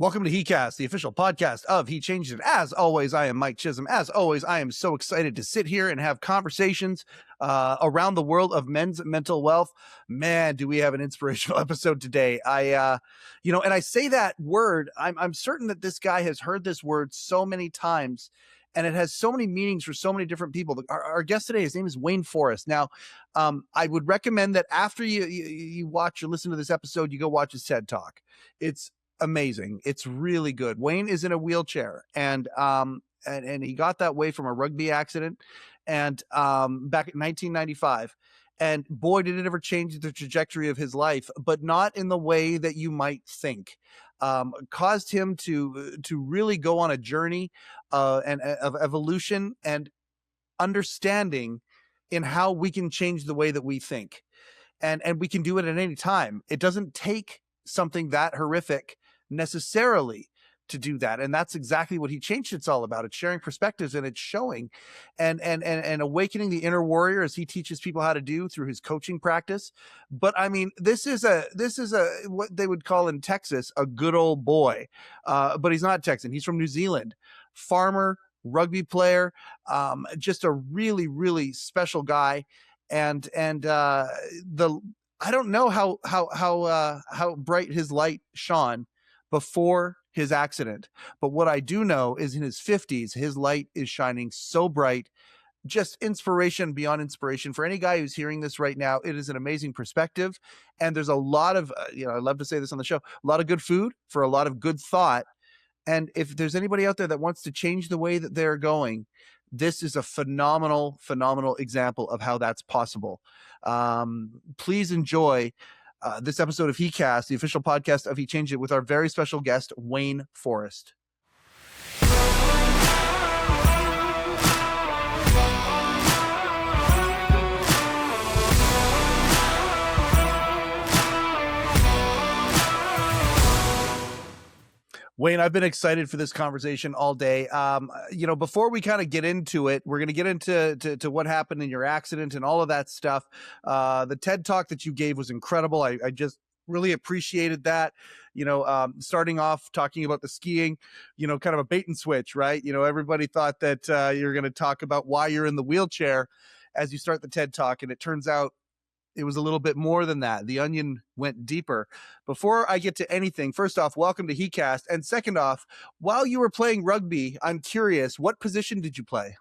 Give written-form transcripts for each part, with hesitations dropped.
Welcome to heCast, the official podcast of He Changed It. As always, I am Mike Chisholm. As always, I am so excited to sit here and have conversations around the world of men's mental wealth. Man, do we have an inspirational episode today. And I say that word, I'm certain that this guy has heard this word so many times, and it has so many meanings for so many different people. Our guest today, his name is Wayne Forrest. Now, I would recommend that after you watch or listen to this episode, you go watch his TED Talk. It's amazing. It's really good. Wayne is in a wheelchair, and he got that way from a rugby accident, and back in 1995. And boy, did it ever change the trajectory of his life, but not in the way that you might think. Caused him to really go on a journey of evolution and understanding in how we can change the way that we think, and we can do it at any time. It doesn't take something that horrific necessarily to do that, and that's exactly what He Changed It's all about. It's sharing perspectives, and it's showing and awakening the inner warrior, as he teaches people how to do through his coaching practice. But I mean, this is a what they would call in Texas a good old boy, but he's not Texan. He's from New Zealand, farmer, rugby player, just a really special guy. And I don't know how bright his light shone before his accident, but what I do know is in his 50s, his light is shining so bright. Just inspiration beyond inspiration for any guy who's hearing this right now. It is an amazing perspective, and there's a lot of I love to say this on the show, a lot of good food for a lot of good thought. And if there's anybody out there that wants to change the way that they're going, this is a phenomenal example of how that's possible. Please enjoy this episode of heCast, the official podcast of He Changed It, with our very special guest, Wayne Forrest. Wayne, I've been excited for this conversation all day. Before we kind of get into it, we're going to get into what happened in your accident and all of that stuff. The TED Talk that you gave was incredible. I just really appreciated that. Starting off talking about the skiing, kind of a bait and switch, right? Everybody thought that you're going to talk about why you're in the wheelchair as you start the TED Talk, and it turns out it was a little bit more than that. The onion went deeper. Before I get to anything, first off, welcome to heCast. And second off, while you were playing rugby, I'm curious, what position did you play?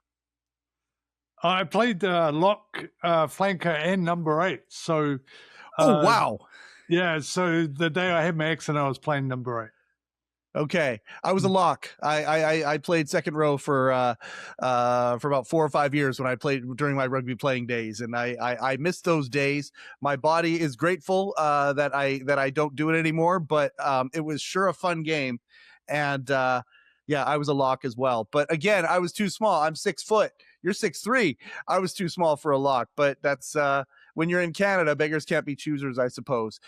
I played lock, flanker, and number 8. So, wow. Yeah, so the day I had my accident, I was playing number 8. Okay, I was a lock. I played second row for about 4 or 5 years when I played during my rugby playing days, and I missed those days. My body is grateful that I don't do it anymore, but it was sure a fun game, and yeah, I was a lock as well. But again, I was too small. I'm 6 foot. You're 6'3". I was too small for a lock, but that's when you're in Canada, beggars can't be choosers, I suppose.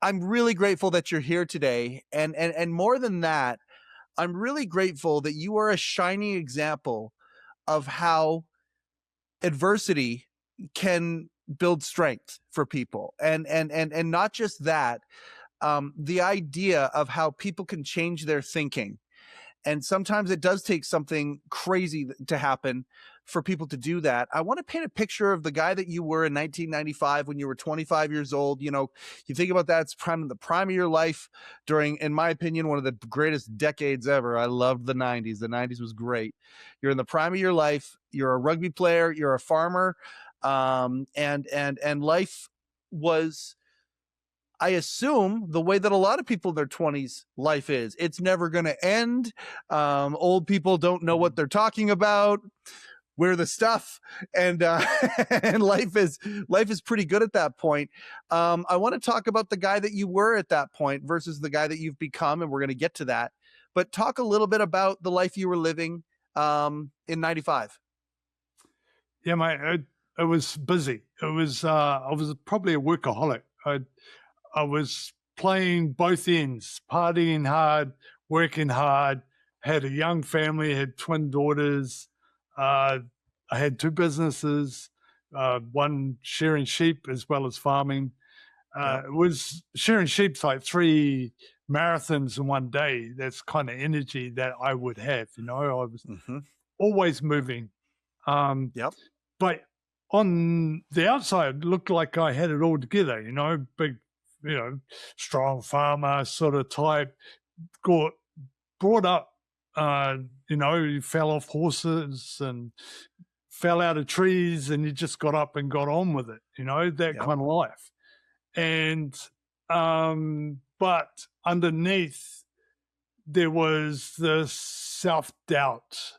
I'm really grateful that you're here today. And more than that, I'm really grateful that you are a shining example of how adversity can build strength for people. And not just that, the idea of how people can change their thinking. And sometimes it does take something crazy to happen for people to do that. I want to paint a picture of the guy that you were in 1995 when you were 25 years old. You think about that, it's the prime of your life during, in my opinion, one of the greatest decades ever. I loved the 90s. The 90s was great. You're in the prime of your life. You're a rugby player. You're a farmer. And life was, I assume, the way that a lot of people in their 20s life is. It's never going to end. Old people don't know what they're talking about. We're the stuff, and and life is pretty good at that point. I want to talk about the guy that you were at that point versus the guy that you've become, and we're going to get to that. But talk a little bit about the life you were living in 95. Yeah, mate, it was busy. It was I was probably a workaholic. I was playing both ends, partying hard, working hard, had a young family, had twin daughters. I had 2 businesses, one sharing sheep as well as farming. Yep. It was shearing sheep's like 3 marathons in one day. That's kind of energy that I would have. I was Mm-hmm. always moving. Yep. But on the outside, it looked like I had it all together, big, strong farmer sort of type, got brought up, you fell off horses and fell out of trees and you just got up and got on with it, that Yep. kind of life. And, but underneath, there was this self-doubt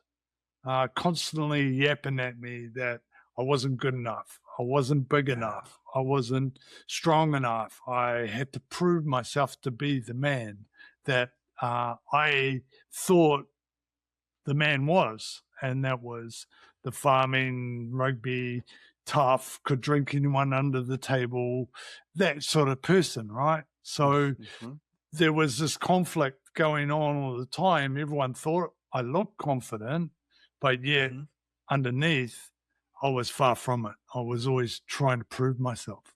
constantly yapping at me that I wasn't good enough. I wasn't big enough. I wasn't strong enough. I had to prove myself to be the man that I thought the man was. And that was the farming, rugby, tough, could drink anyone under the table, that sort of person, right? So there was this conflict going on all the time. Everyone thought I looked confident, but yet underneath, I was far from it. I was always trying to prove myself.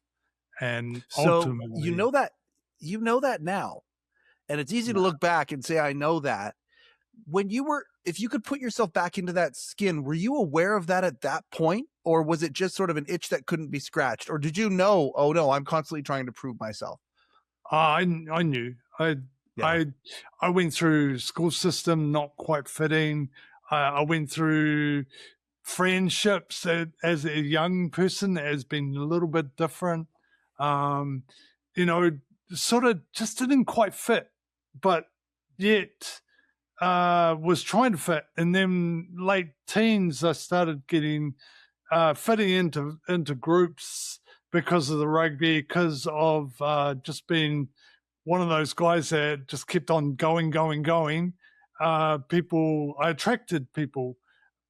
And So ultimately, you know that now, and it's easy to look back and say, I know that. If you could put yourself back into that skin, were you aware of that at that point? Or was it just sort of an itch that couldn't be scratched? Or did you know, oh no, I'm constantly trying to prove myself? I knew. I went through school system not quite fitting. I went through friendships as a young person that has been a little bit different. Sort of just didn't quite fit, but yet was trying to fit. And then late teens, I started getting fitting into groups because of the rugby, because of just being one of those guys that just kept on going. I attracted people,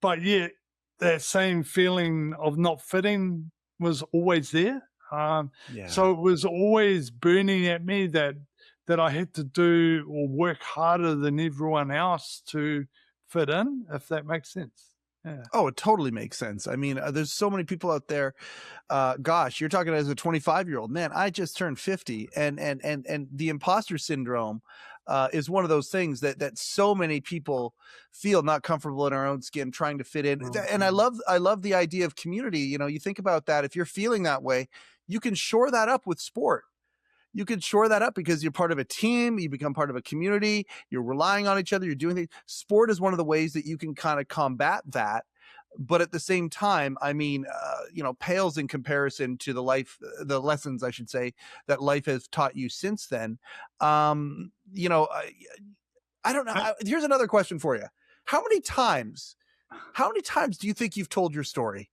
but yet that same feeling of not fitting was always there. So it was always burning at me that I had to do or work harder than everyone else to fit in, if that makes sense. Yeah. Oh, it totally makes sense. I mean, there's so many people out there. Gosh, you're talking as a 25-year-old man. I just turned 50, and the imposter syndrome is one of those things that so many people feel not comfortable in our own skin, trying to fit in. And I love the idea of community. You think about that. If you're feeling that way, you can shore that up with sport. You can shore that up because you're part of a team, you become part of a community, you're relying on each other, you're doing things. Sport is one of the ways that you can kind of combat that. But at the same time, I mean, pales in comparison to the lessons, I should say, that life has taught you since then. I don't know. Here's another question for you. How many times do you think you've told your story?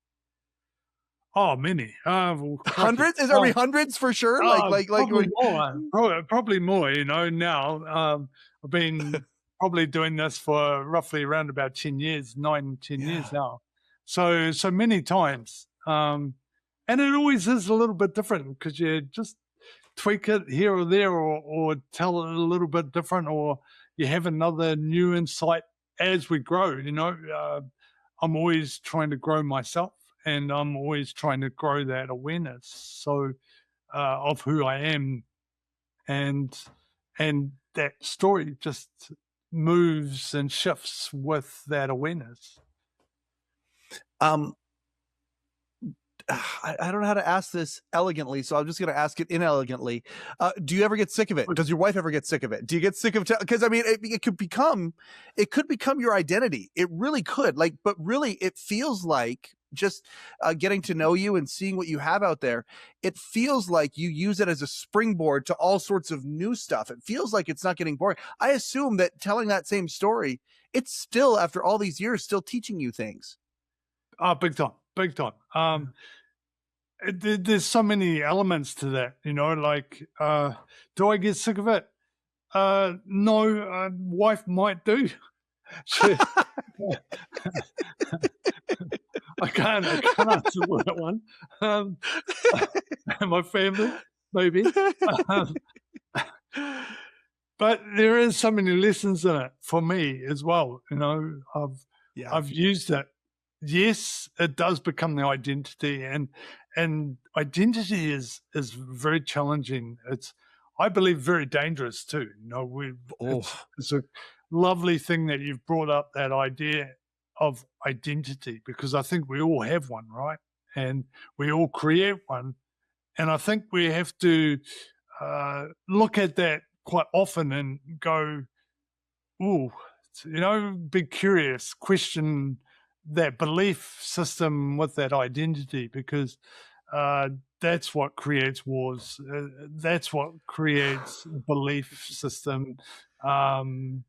Oh, many. Hundreds? Are we hundreds for sure? Probably more. Now I've been probably doing this for roughly around about 10 years, 10 years now. So many times, and it always is a little bit different because you just tweak it here or there, or tell it a little bit different, or you have another new insight as we grow. I'm always trying to grow myself. And I'm always trying to grow that awareness of who I am, and that story just moves and shifts with that awareness. I don't know how to ask this elegantly, so I'm just going to ask it inelegantly. Do you ever get sick of it? Does your wife ever get sick of it? Do you get sick of it? Because I mean, it could become your identity. It really could. But really, it feels like just getting to know you and seeing what you have out there. It feels like you use it as a springboard to all sorts of new stuff. It feels like it's not getting boring. I assume that telling that same story, it's still, after all these years, still teaching you things. Oh, big time. There's so many elements to that, do I get sick of it? No, wife might do. I can't answer that one. My family, maybe. But there is so many lessons in it for me as well. I've used it, yes, it does become the identity, and identity is very challenging. It's, I believe, very dangerous too. Oh, It's a lovely thing that you've brought up that idea of identity, because I think we all have one, right? And we all create one, and I think we have to look at that quite often and go, ooh, be curious, question that belief system with that identity, because that's what creates wars. That's what creates belief system, and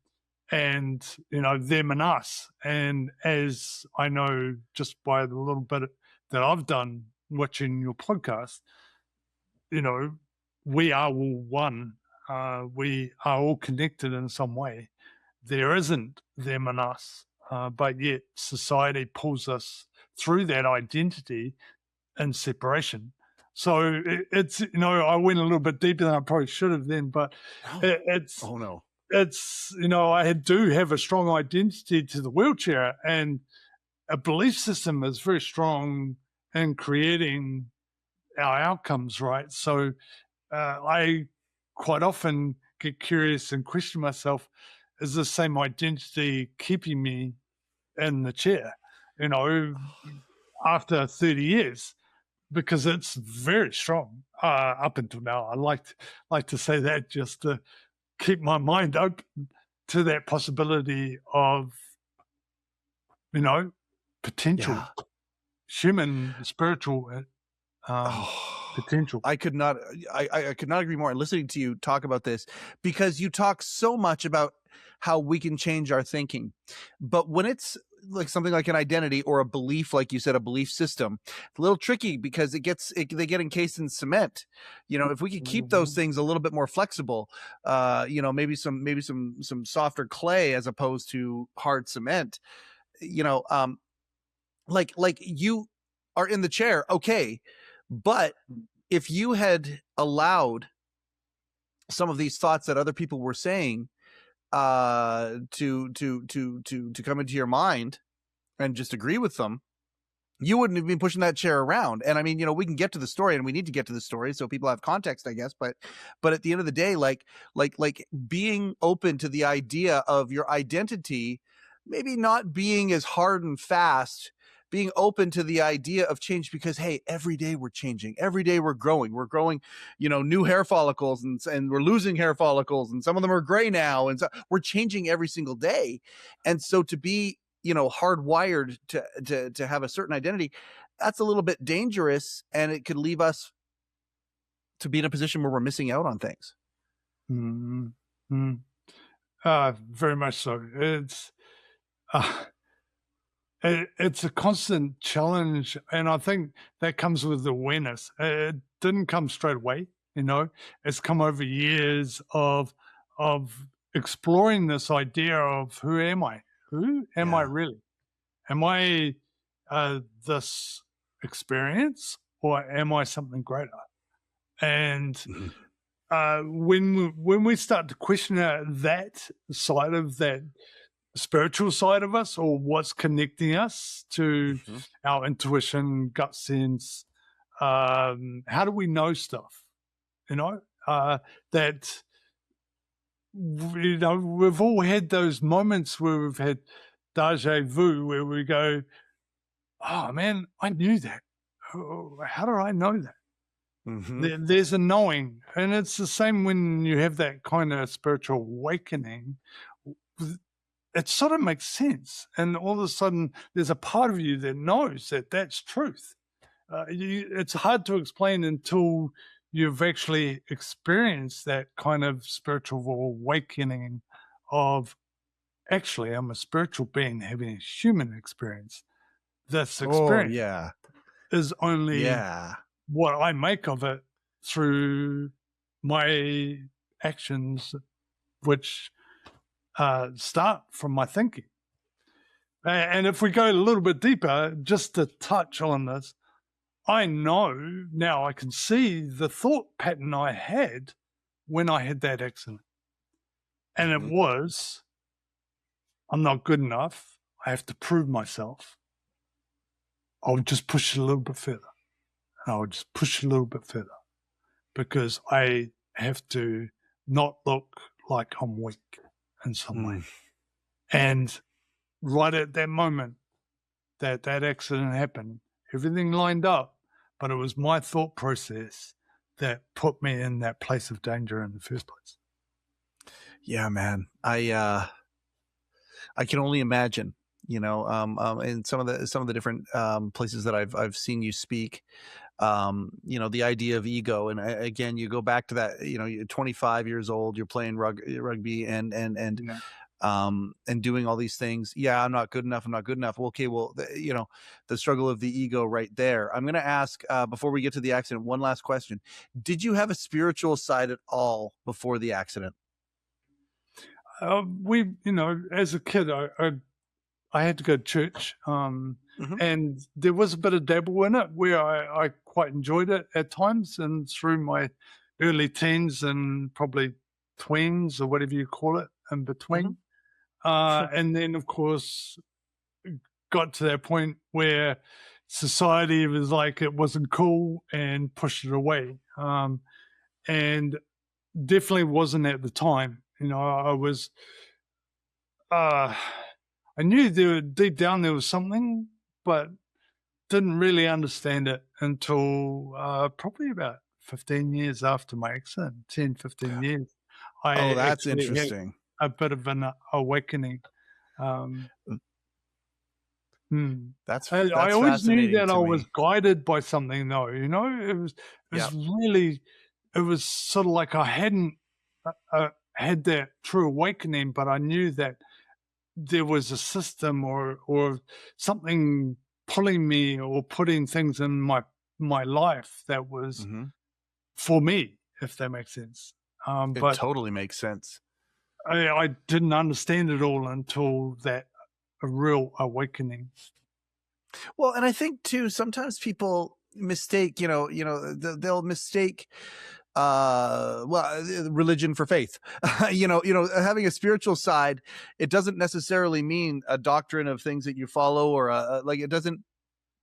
them and us. And as I know, just by the little bit that I've done watching your podcast, we are all one. We are all connected in some way. There isn't them and us, but yet society pulls us through that identity and separation. So it's, I went a little bit deeper than I probably should have then, but it's, oh no. It's, I do have a strong identity to the wheelchair, and a belief system is very strong in creating our outcomes, right? So I quite often get curious and question myself, is the same identity keeping me in the chair, after 30 years? Because it's very strong up until now. I like to say that just to keep my mind open to that possibility of, potential, human, spiritual potential. I could not agree more. And listening to you talk about this, because you talk so much about how we can change our thinking, but when it's like something like an identity or a belief, like you said, a belief system, it's a little tricky because they get encased in cement. If we could keep those things a little bit more flexible, maybe some softer clay as opposed to hard cement, like you are in the chair, okay, but if you had allowed some of these thoughts that other people were saying to come into your mind and just agree with them, you wouldn't have been pushing that chair around. And I mean, we can get to the story, and we need to get to the story so people have context, I guess. But at the end of the day, like being open to the idea of your identity, maybe not being as hard and fast, being open to the idea of change, because, hey, every day we're changing. Every day we're growing, new hair follicles, and we're losing hair follicles, and some of them are gray now. And so we're changing every single day. And so to be, hardwired to have a certain identity, that's a little bit dangerous, and it could leave us to be in a position where we're missing out on things. Mm-hmm. Very much so. It's a constant challenge, and I think that comes with awareness. It didn't come straight away, It's come over years of exploring this idea of, who am I? Who am I really? Am I this experience, or am I something greater? And when we start to question that side of that spiritual side of us, or what's connecting us to our intuition, gut sense, how do we know stuff? That we've all had those moments where we've had deja vu, where we go, oh man, I knew that. How do I know that? There's a knowing. And it's the same when you have that kind of spiritual awakening. It sort of makes sense. And all of a sudden, there's a part of you that knows that that's truth. It's hard to explain until you've actually experienced that kind of spiritual awakening of, actually, I'm a spiritual being having a human experience. This experience is only what I make of it through my actions, which start from my thinking. And if we go a little bit deeper, just to touch on this, I know now, I can see the thought pattern I had when I had that accident. And it was, I'm not good enough. I have to prove myself. I would just push it a little bit further. And I would just push it a little bit further because I have to not look like I'm weak in some way. And right at that moment that accident happened, everything lined up, but it was my thought process that put me in that place of danger in the first place. Yeah, man. I can only imagine, in some of the different places that I've seen you speak, the idea of ego. And again, you go back to that, you're 25 years old, you're playing rugby and doing all these things. Yeah, I'm not good enough. I'm not good enough. Okay, well, the struggle of the ego right there. I'm going to ask, before we get to the accident, one last question. Did you have a spiritual side at all before the accident? As a kid, I had to go to church, and there was a bit of dabble in it where I quite enjoyed it at times, and through my early teens and probably tweens or whatever you call it in between. And then, of course, got to that point where society was like it wasn't cool and pushed it away. And definitely wasn't at the time. I was, I knew deep down there was something, but didn't really understand it until probably about 15 years after my accident, 10, 15 years. Oh, that's interesting. Had a bit of an awakening. That's I always knew that I was guided by something, though. It was really, it was sort of like I hadn't had that true awakening, but I knew that there was a system or something pulling me or putting things in my life that was for me, if that makes sense. It totally makes sense. I didn't understand it all until that a real awakening. Well, and I think too, sometimes people mistake, they'll mistake religion for faith. Having a spiritual side, it doesn't necessarily mean a doctrine of things that you follow or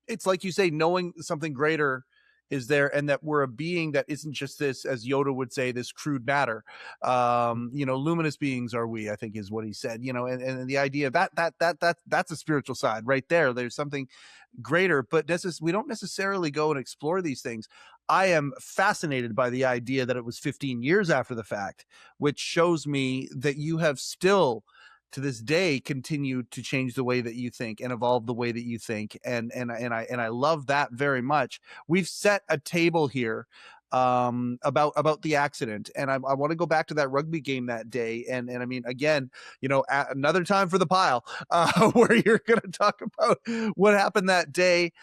it's like you say, knowing something greater is there, and that we're a being that isn't just this, as Yoda would say, this crude matter. Luminous beings are we, I think is what he said, and the idea of that's a spiritual side right there. There's something greater, but we don't necessarily go and explore these things. I am fascinated by the idea that it was 15 years after the fact, which shows me that you have still to this day continued to change the way that you think and evolve the way that you think. And I love that very much. We've set a table here about the accident, and I want to go back to that rugby game that day. And I mean, again, another time for the pile, where you're going to talk about what happened that day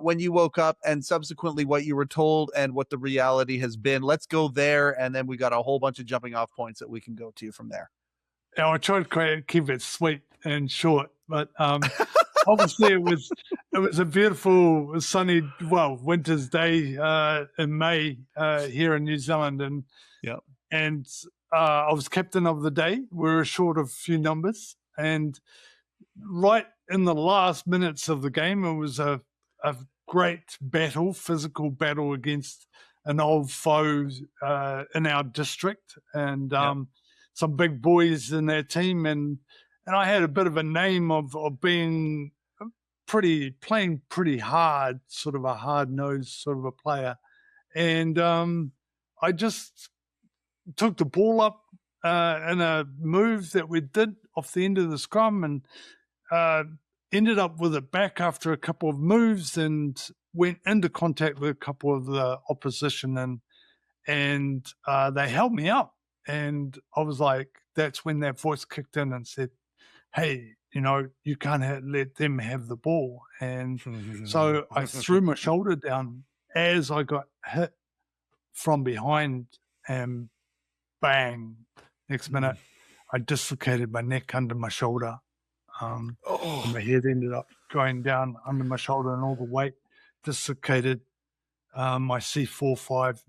when you woke up, and subsequently what you were told and what the reality has been. Let's go there, and then we got a whole bunch of jumping off points that we can go to from there. Yeah, I tried to keep it sweet and short, but obviously it was a beautiful sunny winter's day in May here in New Zealand, and I was captain of the day. We were short of a few numbers, and right in the last minutes of the game, it was a great physical battle against an old foe in our district, and some big boys in their team, and I had a bit of a name of being playing pretty hard, sort of a hard-nosed sort of a player. And I just took the ball up in a move that we did off the end of the scrum, and ended up with it back after a couple of moves, and went into contact with a couple of the opposition, and they held me up. And I was like, that's when that voice kicked in and said, hey, you can't let them have the ball. And so I threw my shoulder down as I got hit from behind, and bang, next minute, I dislocated my neck under my shoulder. And my head ended up going down under my shoulder, and all the weight dislocated my C4-5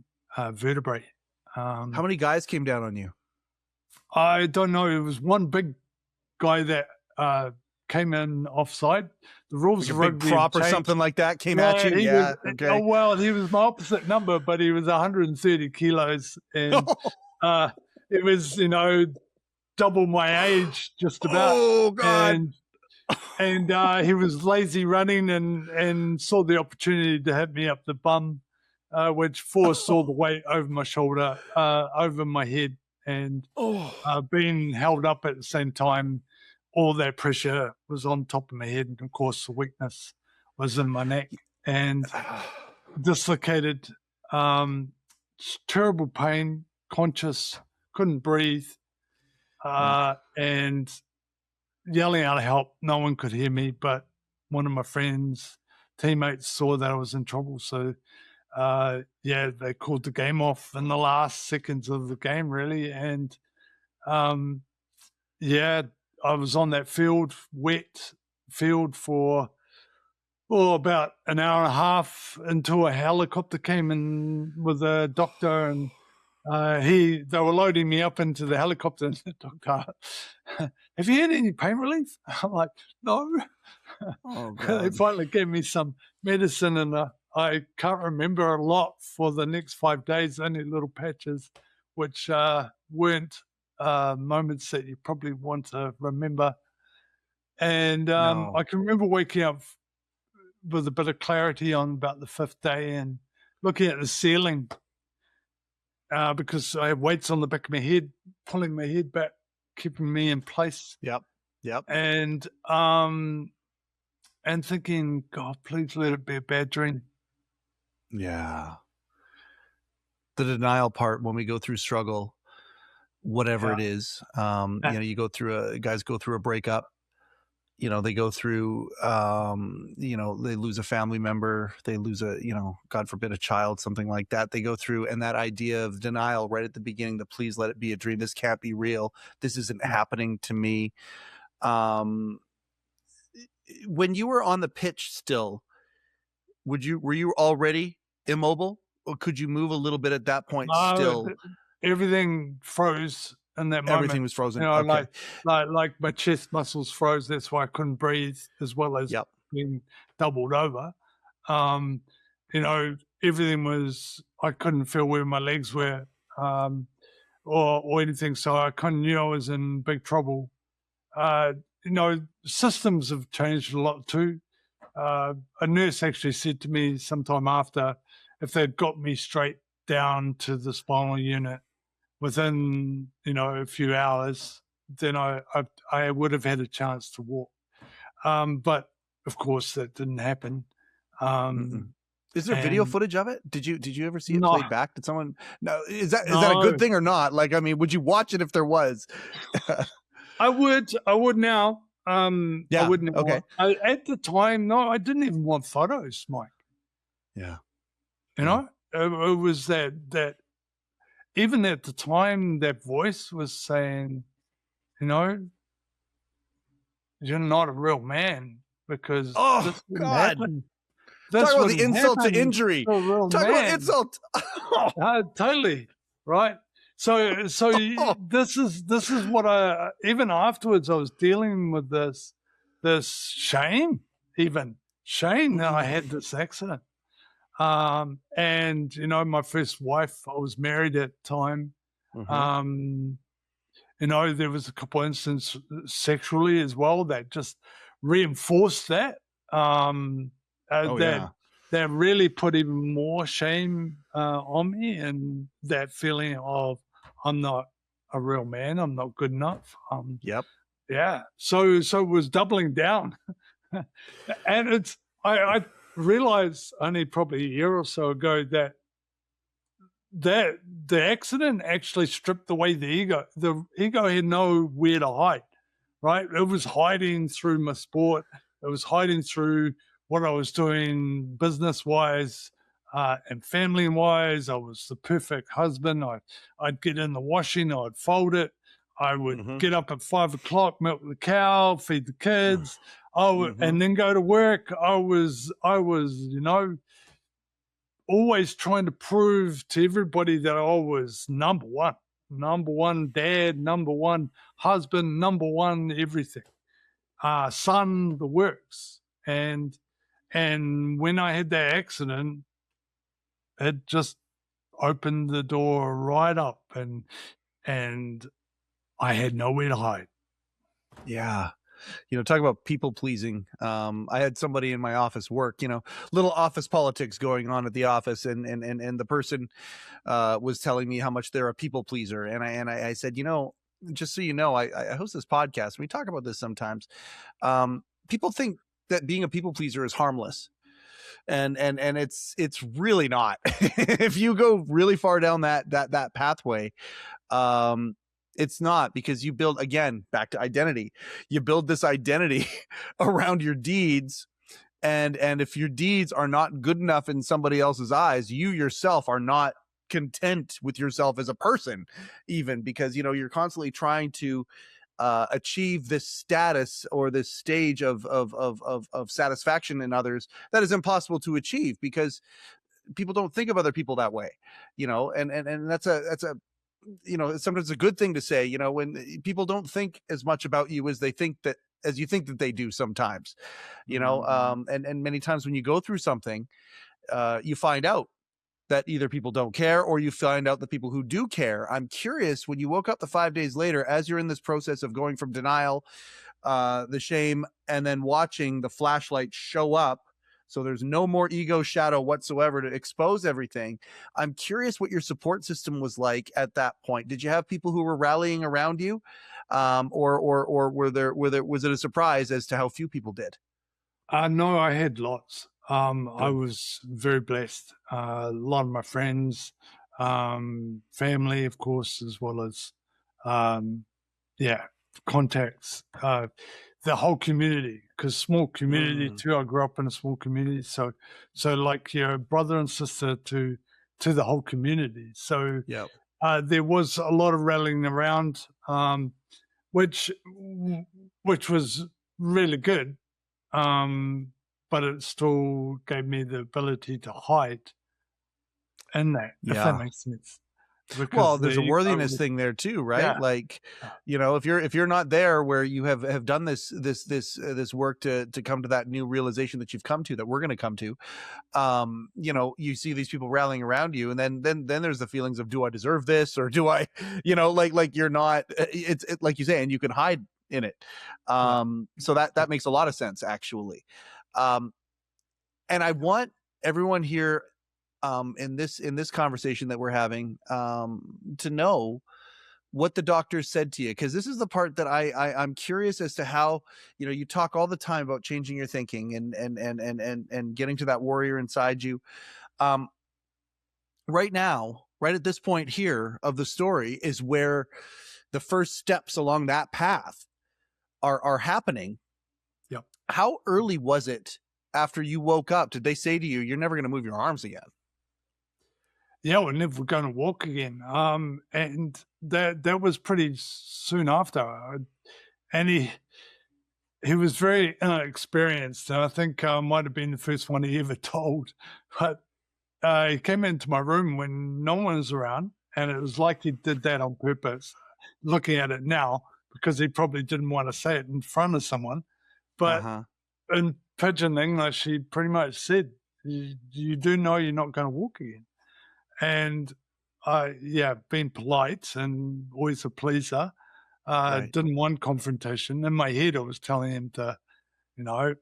vertebrae. How many guys came down on you? I don't know. It was one big guy that came in offside. The rules Like a of big rugby prop or changed. something like that came at you. He Yeah. was, Okay. well, he was my opposite number, but he was 130 kilos, and it was, double my age just about. Oh God. And he was lazy running and saw the opportunity to hit me up the bum, which forced all the weight over my shoulder, over my head, and being held up at the same time. All that pressure was on top of my head, and of course the weakness was in my neck and dislocated. Terrible pain, conscious, couldn't breathe, and yelling out help. No one could hear me, but one of my friends, teammates saw that I was in trouble. So, they called the game off in the last seconds of the game, really. And, I was on that wet field for about an hour and a half until a helicopter came in with a doctor, and they were loading me up into the helicopter, and the doctor, have you had any pain relief? I'm like, no. Oh, They God. finally gave me some medicine, and I can't remember a lot for the next 5 days, only little patches, which weren't moments that you probably want to remember. And No. I can remember waking up with a bit of clarity on about the 5th day and looking at the ceiling, because I had weights on the back of my head, pulling my head back, keeping me in place. Yep. And thinking, God, please let it be a bad dream. Yeah. The denial part when we go through struggle, whatever it is, you go through guys go through a breakup, they go through, they lose a family member, they lose God forbid, a child, something like that. They go through, and that idea of denial right at the beginning, the please let it be a dream. This can't be real. This isn't happening to me. When you were on the pitch still, were you already immobile, or could you move a little bit at that point still? Everything froze in that moment. Everything was frozen. Okay. Like my chest muscles froze. That's why I couldn't breathe, as well as being doubled over. Everything was, I couldn't feel where my legs were, or anything. So I kind of knew I was in big trouble. Systems have changed a lot too. A nurse actually said to me sometime after, if they'd got me straight down to the spinal unit within, a few hours, then I would have had a chance to walk. But of course that didn't happen. Is there video footage of it? Did you ever see it played back? Did someone? No. Is that a good thing or not? Like, I mean, would you watch it if there was? I would now. I wouldn't. Okay. At the time, no, I didn't even want photos, Mike. Yeah. It was that even at the time, that voice was saying, you're not a real man, because this didn't happen. Talk about the insult to injury. Talk about insult. Totally. Right. So this is what even afterwards, I was dealing with this shame that I had this accident. And my first wife, I was married at the time. There was a couple of instances sexually as well that just reinforced that. That really put even more shame on me, and that feeling of, I'm not a real man, I'm not good enough. Yeah. So it was doubling down. And I realized only probably a year or so ago that the accident actually stripped away the ego. The ego had nowhere to hide, right? It was hiding through my sport. It was hiding through what I was doing business-wise and family-wise. I was the perfect husband. I'd get in the washing, I'd fold it. I would get up at 5 o'clock, milk the cow, feed the kids, and then go to work. I was, always trying to prove to everybody that I was number one dad, number one husband, number one everything. son the works. And when I had that accident, it just opened the door right up, and I had nowhere to hide. Yeah. Talk about people pleasing. I had somebody in my office work, little office politics going on at the office, and the person was telling me how much they're a people pleaser, and I said, just so you know, I host this podcast. We talk about this sometimes. People think that being a people pleaser is harmless, and it's really not. If you go really far down that pathway, um it's not, because you build, again, back to identity, you build this identity around your deeds, and if your deeds are not good enough in somebody else's eyes, you yourself are not content with yourself as a person, even, because you're constantly trying to achieve this status or this stage of satisfaction in others that is impossible to achieve, because people don't think of other people that way, and that's a sometimes a good thing to say, when people don't think as much about you as you think that they do sometimes, and many times when you go through something, you find out that either people don't care, or you find out the people who do care. I'm curious, when you woke up the 5 days later, as you're in this process of going from denial, the shame, and then watching the flashlight show up, so there's no more ego shadow whatsoever to expose everything. I'm curious what your support system was like at that point. Did you have people who were rallying around you, or was it a surprise as to how few people did? No, I had lots. I Good. was very blessed. A lot of my friends, family, of course, as well as, yeah, contacts, the whole community, because small community too. I grew up in a small community, so like your brother and sister to the whole community. So Yeah. there was a lot of rallying around, which was really good. But it still gave me the ability to hide in that, if that Yeah. makes sense. Well, Because there's a the worthiness thing there too, right? yeah, Like, uh, if you're not there where you have done this work to come to that new realization that you've come to, that we're going to come to, you see these people rallying around you, and then there's the feelings of, do I deserve this, or do I, like you're not, like you say, and you can hide in it. yeah, So that makes a lot of sense, actually. Um, and I want everyone here, in this conversation that we're having, to know what the doctor said to you, because this is the part that I'm curious as to how, you talk all the time about changing your thinking, and getting to that warrior inside you. Um, right now, right at this point here of the story, is where the first steps along that path are happening. yeah. How early was it after you woke up? Did they say to you, you're never going to move your arms again? Yeah, we're never going to walk again. And that was pretty soon after. And he was very inexperienced, and I think might have been the first one he ever told. But he came into my room when no one was around, and it was like he did that on purpose. Looking at it now, because he probably didn't want to say it in front of someone, but Uh-huh. in pidgin English, he pretty much said, "You do know you're not going to walk again." And yeah, being polite and always a pleaser, Right. didn't want confrontation. In my head, I was telling him to, you know,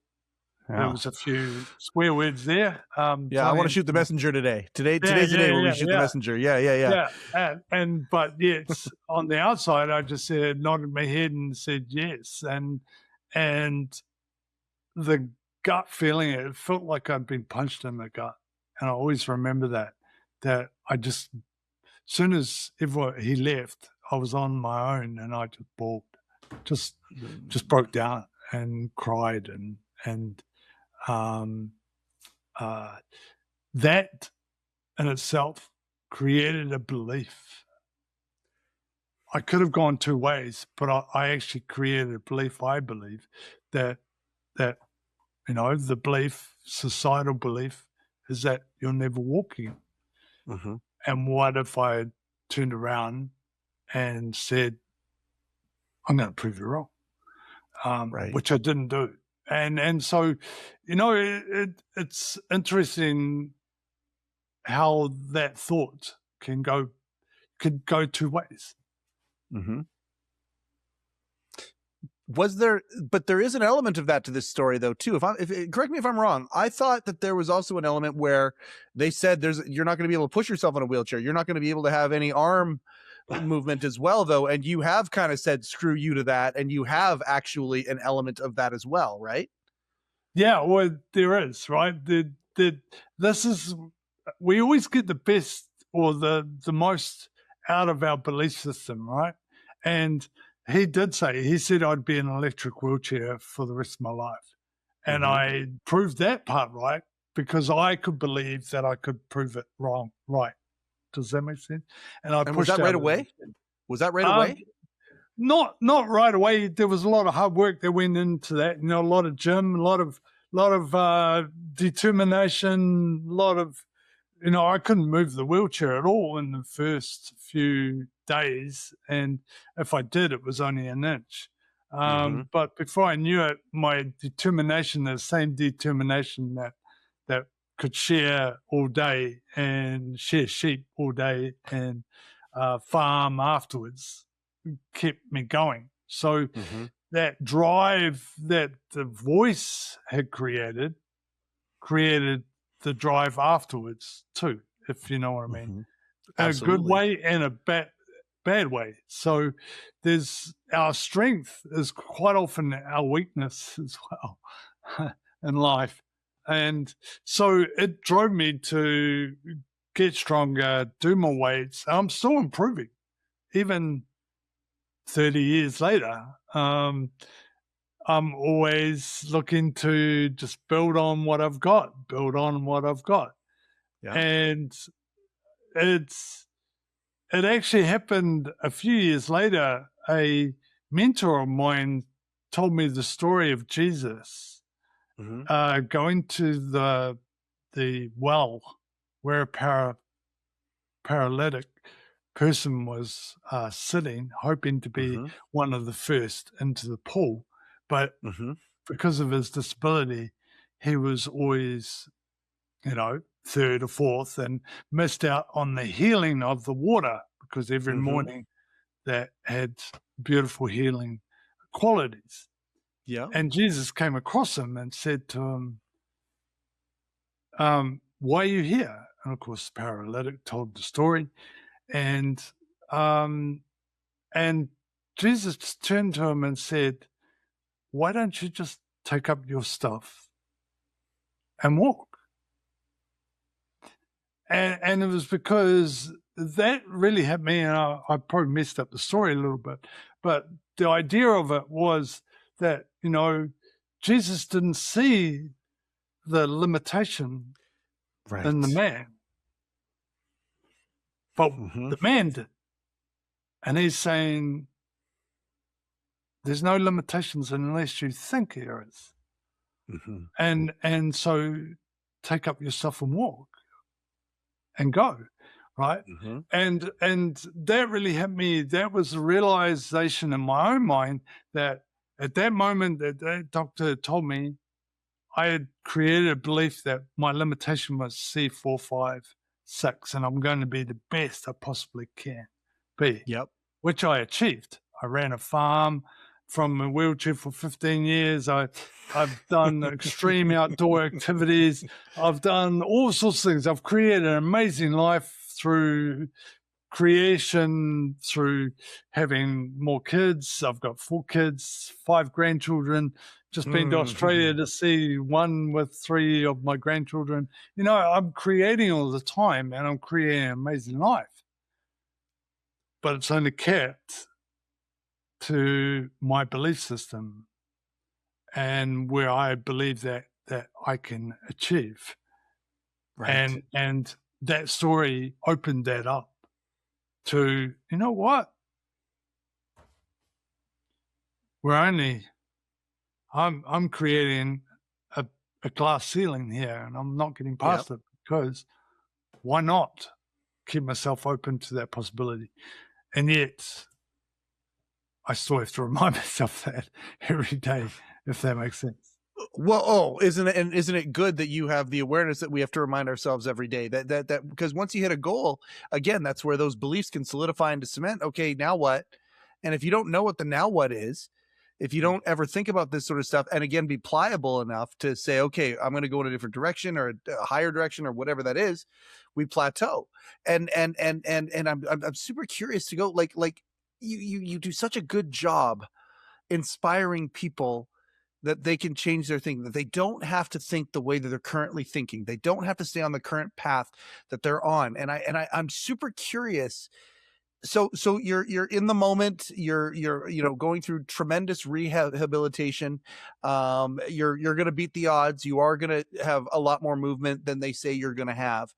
there Yeah. was a few swear words there. Yeah, I Telling want to him shoot the to, messenger today. yeah, Today's the yeah, day where we yeah, shoot the yeah, messenger. Yeah, yeah, yeah. yeah. And but yes, on the outside, I just said, nodded my head and said yes. And the gut feeling, it felt like I'd been punched in the gut. And I always remember that I just, soon as he left, I was on my own, and I just bawled, just broke down and cried, and um, uh, that in itself created a belief. I could have gone two ways, but I actually created a belief. I believe that that the belief, societal belief, is that you'll never walk again. Mm-hmm. And what if I turned around and said, I'm going to prove you wrong? Right. which I didn't do. And so, it's interesting how that thought could go two ways. Mm-hmm. But there is an element of that to this story though too. Correct me if I'm wrong. I thought that there was also an element where they said you're not going to be able to push yourself in a wheelchair. You're not going to be able to have any arm movement as well though. And you have kind of said, screw you to that. And you have actually an element of that as well, right? Yeah, well, there is, right? We always get the best or the most out of our belief system, right? And he said I'd be in an electric wheelchair for the rest of my life. And I proved that part right because I could believe that I could prove it wrong, right? Does that make sense? And was that right away? Was that right away? Not right away. There was a lot of hard work that went into that. A lot of gym, a lot of determination, a lot of, I couldn't move the wheelchair at all in the first few days, and if I did, it was only an inch. But before I knew it, my determination, the same determination that could share all day and share sheep all day and farm afterwards, kept me going. So that drive that the voice had created the drive afterwards too, if you know what I mean. A good way and a bad way. So our strength is quite often our weakness as well in life. And so it drove me to get stronger, do more weights. I'm still improving, even 30 years later. I'm always looking to just build on what I've got. Yeah. And it actually happened a few years later. A mentor of mine told me the story of Jesus going to the well where a paralytic person was sitting, hoping to be one of the first into the pool. But because of his disability, he was always, third or fourth and missed out on the healing of the water because every morning that had beautiful healing qualities. Yeah. And Jesus came across him and said to him, why are you here? And of course, the paralytic told the story. And Jesus turned to him and said, why don't you just take up your stuff and walk? And it was because that really hit me, and I probably messed up the story a little bit, but the idea of it was that, Jesus didn't see the limitation in the man, but the man did. And he's saying, there's no limitations unless you think there is. And so take up your stuff and walk and go, right? And that really hit me. That was a realization in my own mind that at that moment that doctor told me, I had created a belief that my limitation was C4, 5, 6, and I'm going to be the best I possibly can be. Yep. Which I achieved. I ran a farm from a wheelchair for 15 years. I've done extreme outdoor activities. I've done all sorts of things. I've created an amazing life through creation, through having more kids. I've got 4 kids, 5 grandchildren. Just been to Australia to see one with 3 of my grandchildren. I'm creating all the time, and I'm creating an amazing life. But it's only kept to my belief system and where I believe that I can achieve. Right. And that story opened that up to, you know what? I'm creating a glass ceiling here, and I'm not getting past it because why not keep myself open to that possibility? And yet I still have to remind myself that every day, if that makes sense. Well, isn't it good that you have the awareness that we have to remind ourselves every day that because once you hit a goal, again, that's where those beliefs can solidify into cement. Okay, now what? And if you don't know what the now what is, if you don't ever think about this sort of stuff, and again, be pliable enough to say, okay, I'm going to go in a different direction or a higher direction or whatever that is, we plateau. And I'm super curious to go like you do such a good job inspiring people that they can change their thinking, that they don't have to think the way that they're currently thinking. They don't have to stay on the current path that they're on. I'm super curious. So you're in the moment, you're going through tremendous rehabilitation. You're going to beat the odds. You are going to have a lot more movement than they say you're going to have.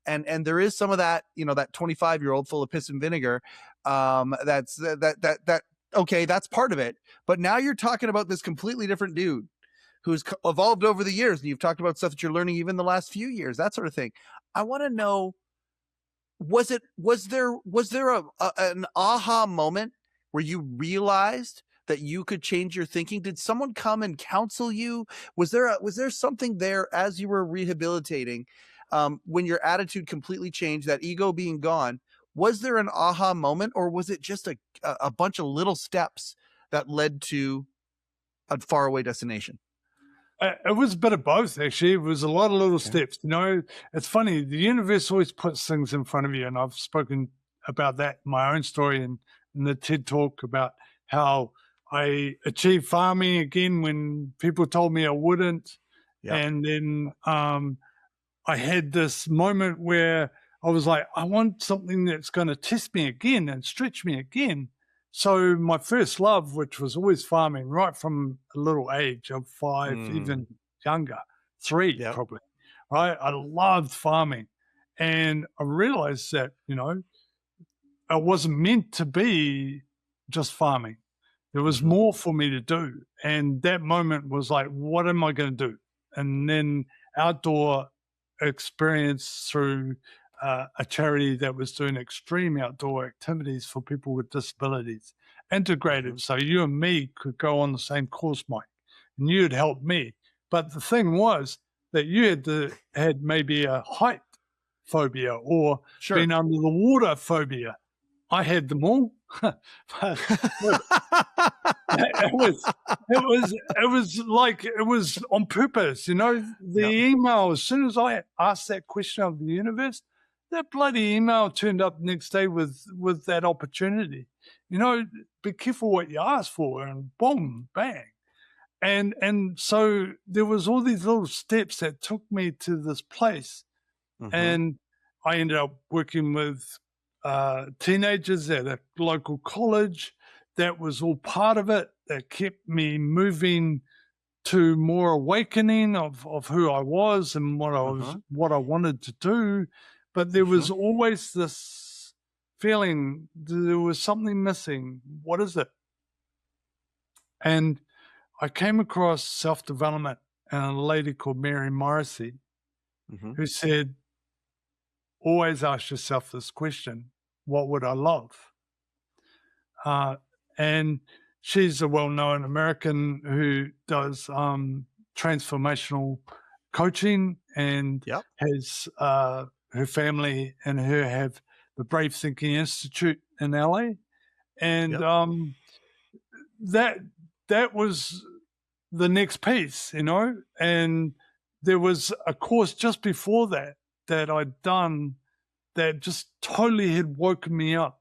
And there is some of that, that 25-year-old full of piss and vinegar. That's that okay, that's part of it. But now you're talking about this completely different dude who's evolved over the years. And you've talked about stuff that you're learning even the last few years, that sort of thing. I want to know, was there an aha moment where you realized that you could change your thinking? Did someone come and counsel you? Was there something there as you were rehabilitating, when your attitude completely changed, that ego being gone? Was there an aha moment, or was it just a bunch of little steps that led to a faraway destination? It was a bit of both, actually. It was a lot of little steps. It's funny. The universe always puts things in front of you, and I've spoken about that in my own story in the TED Talk about how I achieved farming again when people told me I wouldn't. Yep. And then I had this moment where I was like, I want something that's going to test me again and stretch me again. So my first love, which was always farming, right from a little age of 5, even younger, 3 probably, right? I loved farming. And I realized that, I wasn't meant to be just farming. There was more for me to do. And that moment was like, what am I going to do? And then outdoor experience through a charity that was doing extreme outdoor activities for people with disabilities, integrated. So you and me could go on the same course, Mike, and you'd help me. But the thing was that you had maybe a height phobia or being under the water phobia. I had them all. It was on purpose, the email, as soon as I asked that question of the universe, that bloody email turned up next day with that opportunity. Be careful what you ask for, and boom, bang. And so there was all these little steps that took me to this place. And I ended up working with teenagers at a local college. That was all part of it. That kept me moving to more awakening of who I was and what I wanted to do. But there was always this feeling there was something missing. What is it? And I came across self-development and a lady called Mary Morrissey, who said, always ask yourself this question: what would I love? And she's a well-known American who does transformational coaching and has her family and her have the Brave Thinking Institute in LA. And that was the next piece, and there was a course just before that I'd done that just totally had woken me up.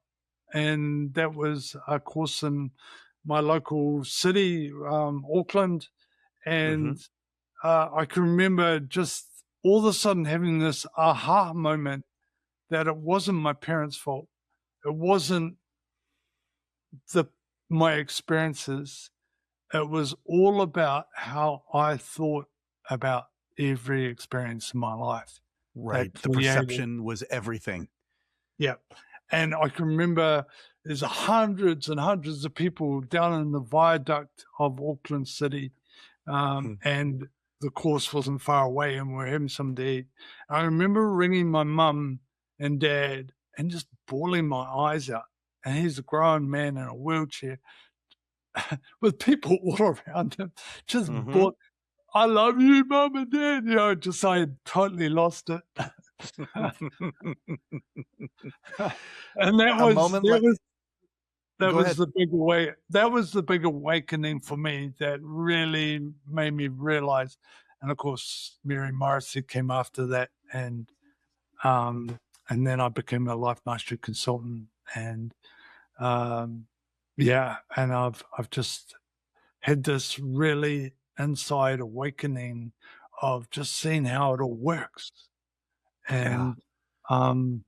And that was a course in my local city, Auckland. And I can remember just all of a sudden having this aha moment that it wasn't my parents' fault. It wasn't my experiences. It was all about how I thought about every experience in my life. Right. The perception was everything. Yeah. And I can remember there's hundreds and hundreds of people down in the viaduct of Auckland City, and the course wasn't far away, and we're having some to eat. I remember ringing my mum and dad and just bawling my eyes out. And he's a grown man in a wheelchair with people all around him, just Mhm. I love you, mum and dad. Just I had totally lost it. And that A was moment like that Go was ahead. the big that was the big awakening for me that really made me realize. And of course, Mary Morrissey came after that, um, and then I became a life mastery consultant, and yeah, and I've just had this really inside awakening of just seeing how it all works, Yeah. and um,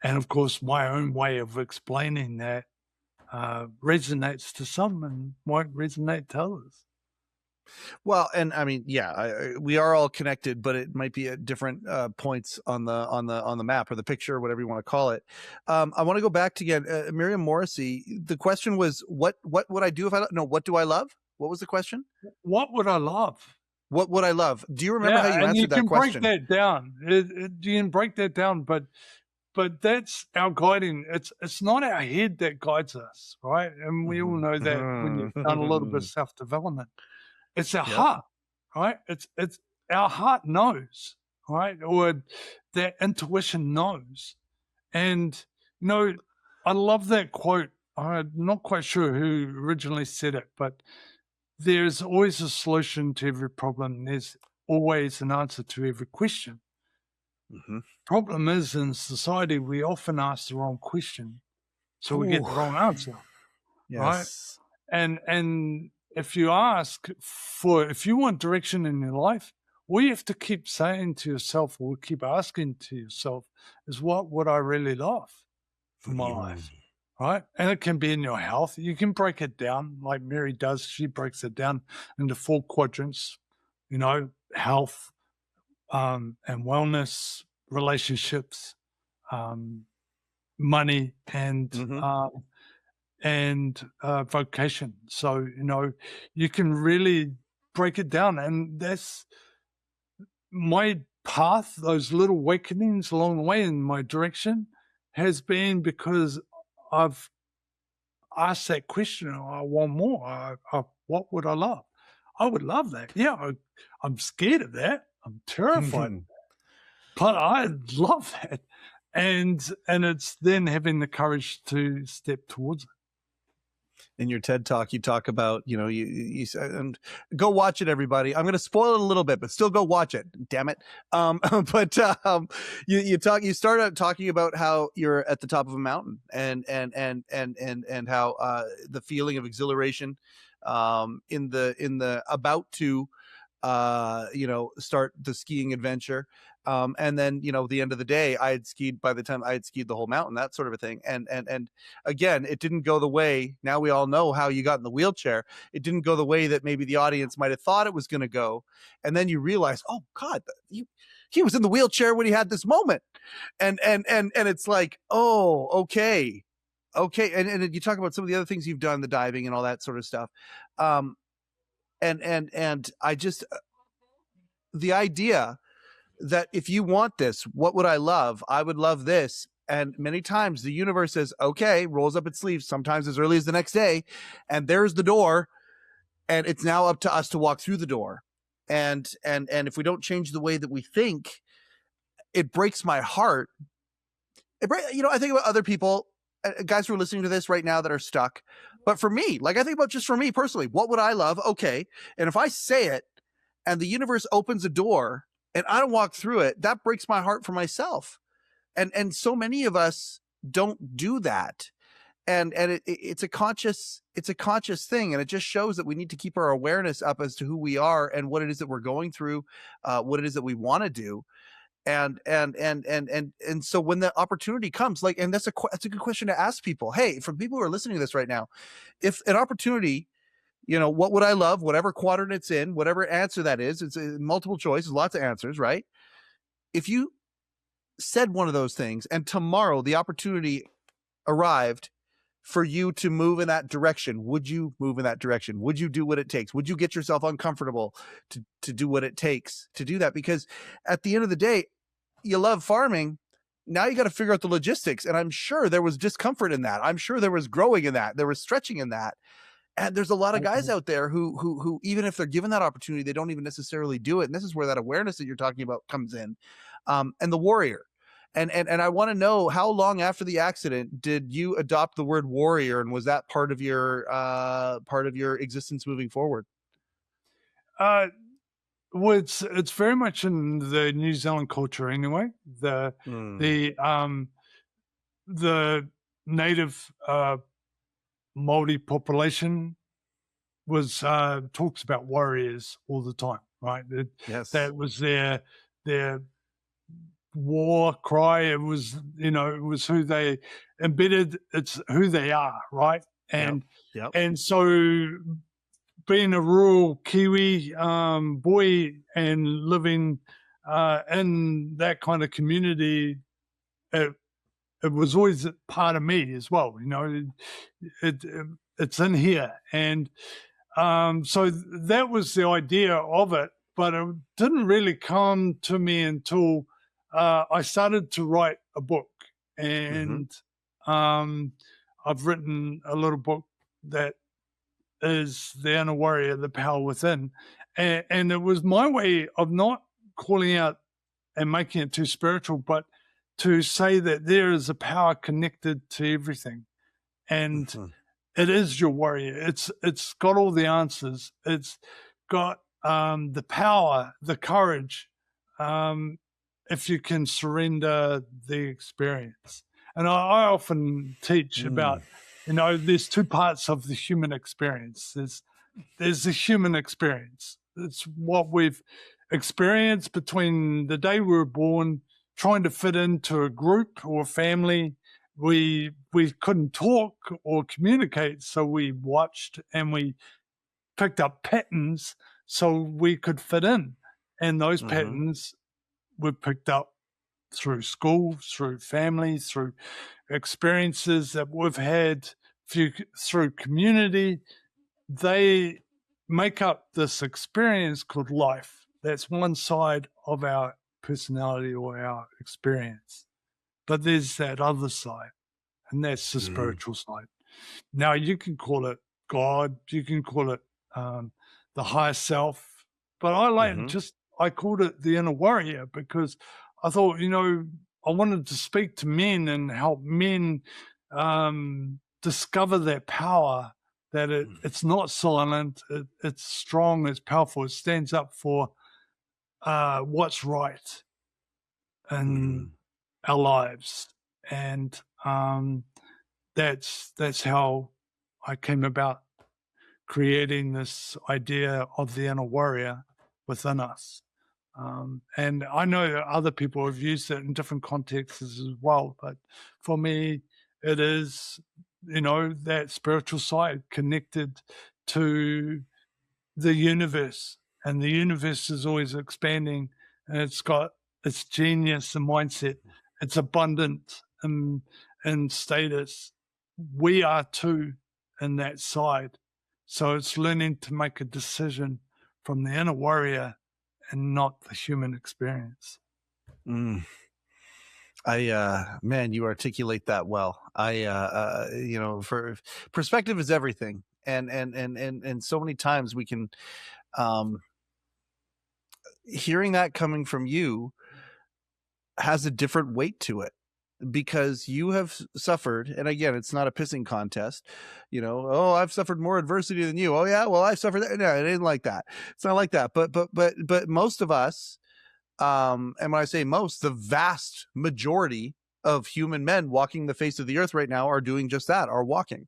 and of course, my own way of explaining that resonates to some and won't resonate to others. Well, and I mean, yeah, we are all connected, but it might be at different points on the map or the picture, whatever you want to call it. I want to go back to again, Miriam Morrissey. The question was, what would I do if I no? What do I love? What was the question? What would I love? What would I love? Do you remember how Yeah, you and you answered that can break question? that down. You can break that down, but that's our guiding. It's not our head that guides us, right? And we all Mhm. know that when you've done a little bit of Mhm. self development. It's our Yep. heart, right? It's our heart knows, right? Or that intuition knows. And I love that quote. I'm not quite sure who originally said it, but there's always a solution to every problem. There's always an answer to every question. Mhm. Problem is in society we often ask the wrong question, so we get Ooh, the wrong answer, right? yes. And if you if you want direction in your life, all you have to keep saying to yourself or keep asking to yourself is, what would I really love for my Mm. life? Right. And it can be in your health. You can break it down like Mary does. She breaks it down into 4 quadrants, health, and wellness, relationships, um, money, Mhm. and vocation. So, you can really break it down. And that's my path, those little awakenings along the way in my direction has been because I've asked that question. I want more. What would I love? I would love that. Yeah, I'm scared of that. I'm terrified, but I love that. And it's then having the courage to step towards it. In your TED talk, you talk about, you said, and go watch it, everybody. I'm going to spoil it a little bit, but still go watch it. Damn it. But you start out talking about how you're at the top of a mountain and how the feeling of exhilaration in the about to start the skiing adventure. And then, the end of the day, by the time I had skied the whole mountain, that sort of a thing. And again, it didn't go the way, now we all know how you got in the wheelchair. It didn't go the way that maybe the audience might have thought it was going to go. And then you realize, oh God, he was in the wheelchair when he had this moment. And it's like, oh, okay. Okay. And you talk about some of the other things you've done, the diving and all that sort of stuff. And I just, the idea that if you want this, what would I love? I would love this. And many times the universe says, okay, rolls up its sleeves, sometimes as early as the next day. And there's the door. And it's now up to us to walk through the door. And if we don't change the way that we think, it breaks my heart. I think about other people, guys who are listening to this right now that are stuck. But for me, like I think about just for me personally, what would I love? Okay. And if I say it and the universe opens a door and I don't walk through it, that breaks my heart for myself. And so many of us don't do that. And it's a conscious thing, and it just shows that we need to keep our awareness up as to who we are and what it is that we're going through, what it is that we want to do. And so when the opportunity comes, like, and that's a good question to ask people. Hey, for people who are listening to this right now, if an opportunity, what would I love, whatever quadrant it's in, whatever answer that is, it's multiple choice, lots of answers, right? If you said one of those things and tomorrow the opportunity arrived for you to move in that direction, would you move in that direction? Would you do what it takes? Would you get yourself uncomfortable to do what it takes to do that? Because at the end of the day, you love farming. Now you got to figure out the logistics. And I'm sure there was discomfort in that. I'm sure there was growing in that. There was stretching in that. And there's a lot of guys Mhm. out there who even if they're given that opportunity, they don't even necessarily do it. And this is where that awareness that you're talking about comes in. And the warrior. And I want to know, how long after the accident did you adopt the word warrior, and was that part of your existence moving forward? Uh, well, it's very much in the New Zealand culture anyway. Mm, The the native Māori population was talks about warriors all the time, right? yes. That was their war cry. It was, it was who they embedded. It's who they are, right? Yep. And Yep. and so being a rural Kiwi boy and living in that kind of community, it, it was always part of me as well. It's in here, and so that was the idea of it, but it didn't really come to me until I started to write a book, Mm-hmm. and um, I've written a little book that is The Inner Warrior, The Power Within. And it was my way of not calling out and making it too spiritual, but to say that there is a power connected to everything. And Mm-hmm. it is your warrior. It's got all the answers. It's got the power, the courage, um, if you can surrender the experience. And I often teach Mm, about, there's two parts of the human experience. There's the human experience. It's what we've experienced between the day we were born, trying to fit into a group or family. We couldn't talk or communicate, so we watched and we picked up patterns so we could fit in. And those mm-hmm. patterns were picked up through school, through family, through experiences that we've had through community. They make up this experience called life. That's one side of our personality or our experience. But there's that other side, and that's the Mm-hmm. spiritual side. Now, you can call it God, you can call it um, the higher self, but Mm-hmm. I called it the inner warrior because I thought, I wanted to speak to men and help men discover that power, that it's not silent, it's strong, it's powerful, it stands up for what's right in Mm-hmm. our lives. And that's how I came about creating this idea of the inner warrior within us. And I know that other people have used it in different contexts as well, but for me, it is, that spiritual side connected to the universe, and the universe is always expanding, and it's got its genius and mindset. It's abundant in status. We are too in that side. So it's learning to make a decision from the inner warrior and not the human experience. Mm. Man, you articulate that well. For perspective is everything. And so many times we can, um, hearing that coming from you has a different weight to it, because you have suffered. And again, it's not a pissing contest, oh, I've suffered more adversity than you. Oh yeah, well, I've suffered that. No, it ain't like that. It's not like that. But most of us, and when I say most, the vast majority of human men walking the face of the earth right now are doing just that, are walking.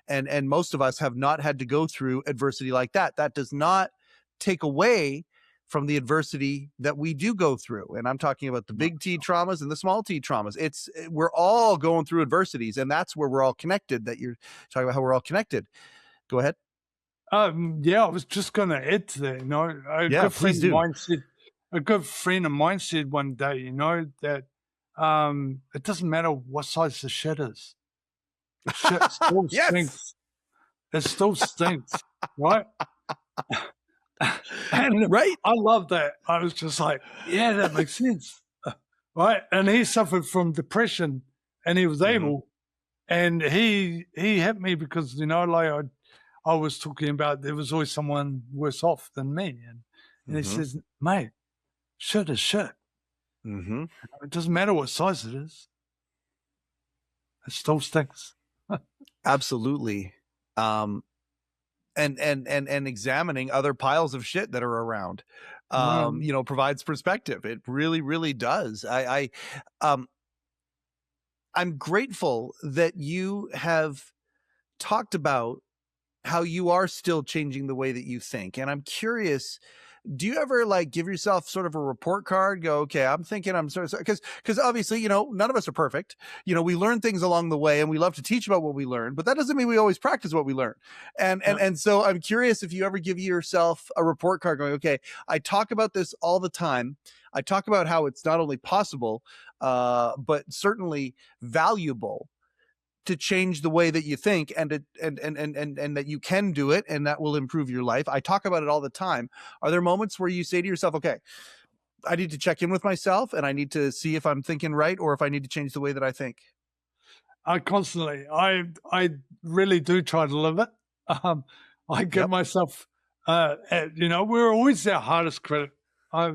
And most of us have not had to go through adversity like that. That does not take away from the adversity that we do go through. And I'm talking about the big T traumas and the small T traumas. We're all going through adversities, and that's where we're all connected. That you're talking about how we're all connected. Go ahead. Yeah, I was just going to add to that. A Yeah, good please friend of do. mine said, one day, that it doesn't matter what size the shit is. Shit still Yes. stinks. It still stinks, right? And Right. I love that. I was just like, yeah, that makes sense, right? And he suffered from depression, and he was Mm-hmm. able, and he hit me because like I was talking about there was always someone worse off than me. And he says, mate, shit is shit. It doesn't matter what size it is. It still stinks. Absolutely. And examining other piles of shit that are around, provides perspective. It really, really does. I'm grateful that you have talked about how you are still changing the way that you think. And I'm curious, do you ever like give yourself sort of a report card, go, okay, I'm thinking I'm sort of, because obviously, none of us are perfect. We learn things along the way and we love to teach about what we learn, but that doesn't mean we always practice what we learn. And so I'm curious if you ever give yourself a report card going, okay, I talk about this all the time. I talk about how it's not only possible, but certainly valuable to change the way that you think, and that you can do it, and that will improve your life. I talk about it all the time. Are there moments where you say to yourself, okay, I need to check in with myself and I need to see if I'm thinking right or if I need to change the way that I think? I constantly, I really do try to live it. I give myself, we're always our hardest critic. I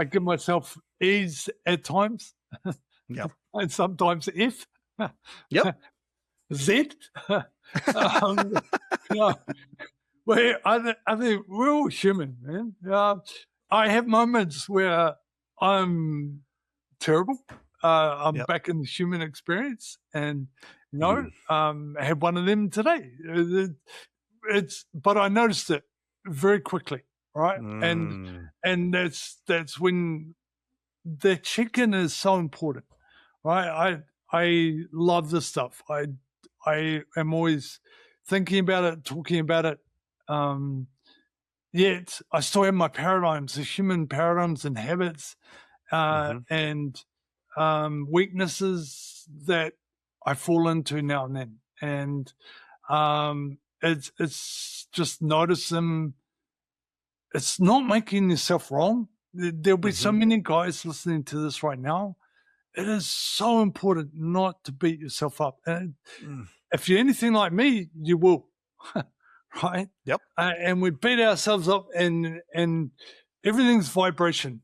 give myself ease at times. Yep. And sometimes F. Yep. Z. Well, I think we're all human, man. I have moments where I'm terrible. I'm back in the human experience, and I had one of them today. But I noticed it very quickly, right? And that's when the check-in is so important, right? I love this stuff. I am always thinking about it, talking about it. Yet I still have my paradigms, the human paradigms and habits, and weaknesses that I fall into now and then. And it's just notice them. It's not making yourself wrong. There'll be so many guys listening to this right now. It is so important not to beat yourself up. And if you're anything like me, you will, right? Yep. And we beat ourselves up, and everything's vibration.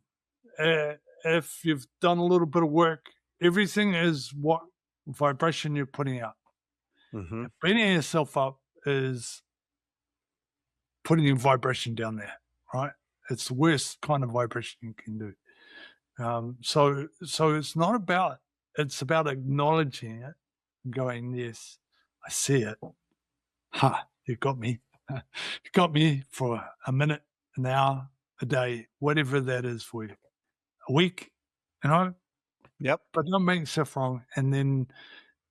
If you've done a little bit of work, everything is what vibration you're putting out. Beating yourself up is putting your vibration down there, right? It's the worst kind of vibration you can do. So it's not about, it's about acknowledging it, going, yes, I see it. You got me. You got me for a minute, an hour, a day, whatever that is for you. A week, Yep. But don't make yourself wrong. And then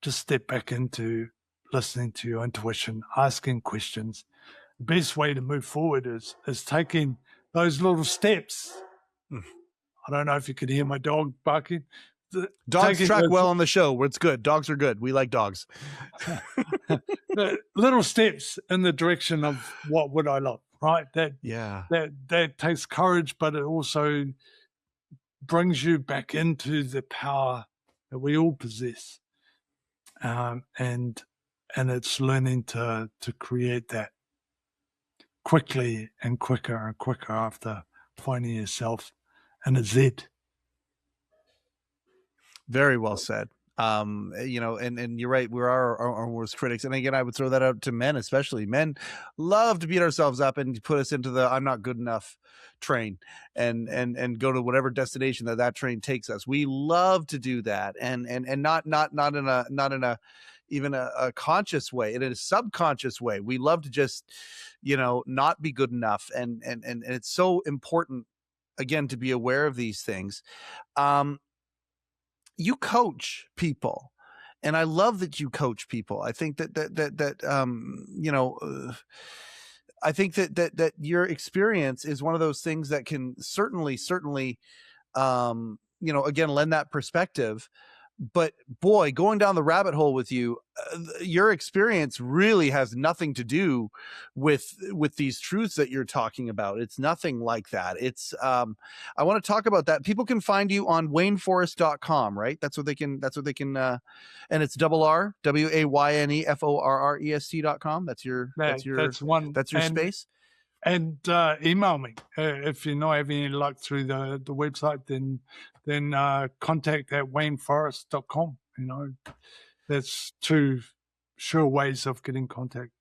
just step back into listening to your intuition, asking questions. The best way to move forward is taking those little steps. I don't know if you could hear my dog barking. Dogs track well on the show. It's good. Dogs are good. We like dogs. The little steps in the direction of what would I love, right? That takes courage, but it also brings you back into the power that we all possess. And it's learning to create that quickly and quicker after finding yourself in a Z. Very well said. And you're right. We're our worst critics. And again, I would throw that out to men, especially. Men love to beat ourselves up and put us into the I'm not good enough train and go to whatever destination that train takes us. We love to do that. And not in a even a conscious way, in a subconscious way. We love to just, not be good enough. And it's so important, again, to be aware of these things. You coach people, and I love that you coach people. I think I think that your experience is one of those things that can certainly, again, lend that perspective. But boy, going down the rabbit hole with you, your experience really has nothing to do with these truths that you're talking about. It's nothing like that. It's I want to talk about that. People can find you on wayneforrest.com, right? That's what they can and it's double R WAYNEFORREST.com. That's one. That's your space. And email me if you're not having any luck through the website. Then contact at wayneforrest.com. That's two sure ways of getting contact.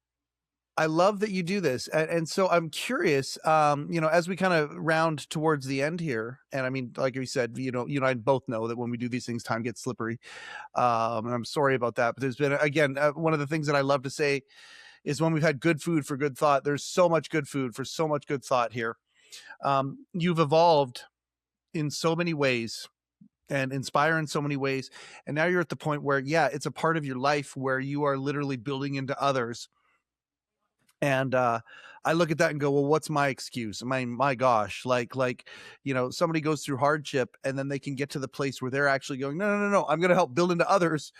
I love that you do this. And so I'm curious, as we kind of round towards the end here, and I mean, like we said, you and I both know that when we do these things, time gets slippery. And I'm sorry about that. But there's been, again, one of the things that I love to say is when we've had good food for good thought, there's so much good food for so much good thought here. You've evolved in so many ways and inspire in so many ways. And now you're at the point where, yeah, it's a part of your life where you are literally building into others. And I look at that and go, well, what's my excuse? My gosh, somebody goes through hardship and then they can get to the place where they're actually going, no, I'm going to help build into others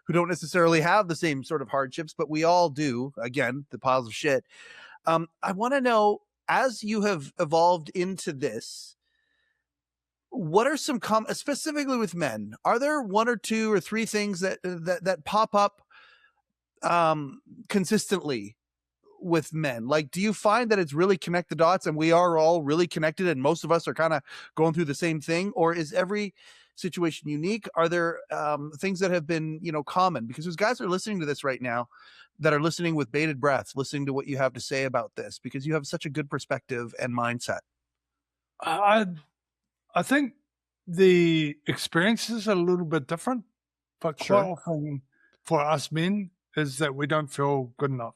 who don't necessarily have the same sort of hardships, but we all do. Again, the piles of shit. I want to know, as you have evolved into this, what are some specifically with men? Are there one or two or three things that pop up consistently with men? Like, do you find that it's really connect the dots and we are all really connected and most of us are kind of going through the same thing, or is every situation unique? Are there things that have been, common? Because there's guys that are listening to this right now that are listening with bated breath, listening to what you have to say about this, because you have such a good perspective and mindset. I think the experiences are a little bit different, but quite often for us men is that we don't feel good enough.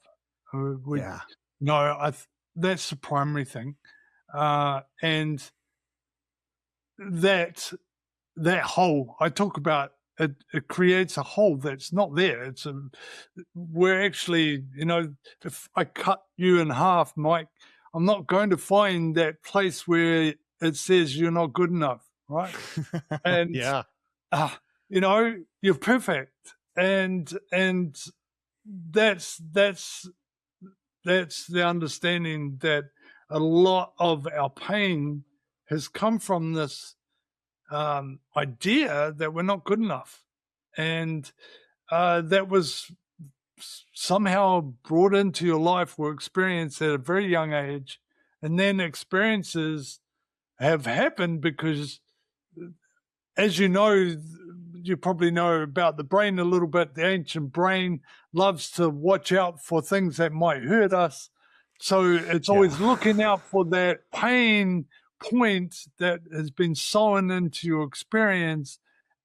That's the primary thing, and that hole I talk about, it creates a hole that's not there. We're actually, if I cut you in half, Mike, I'm not going to find that place where it says you're not good enough, right? And you're perfect, and that's the understanding that a lot of our pain has come from this idea that we're not good enough, and that was somehow brought into your life or experienced at a very young age, and then experiences have happened because, as you probably know about the brain a little bit. The ancient brain loves to watch out for things that might hurt us. So it's always looking out for that pain point that has been sown into your experience.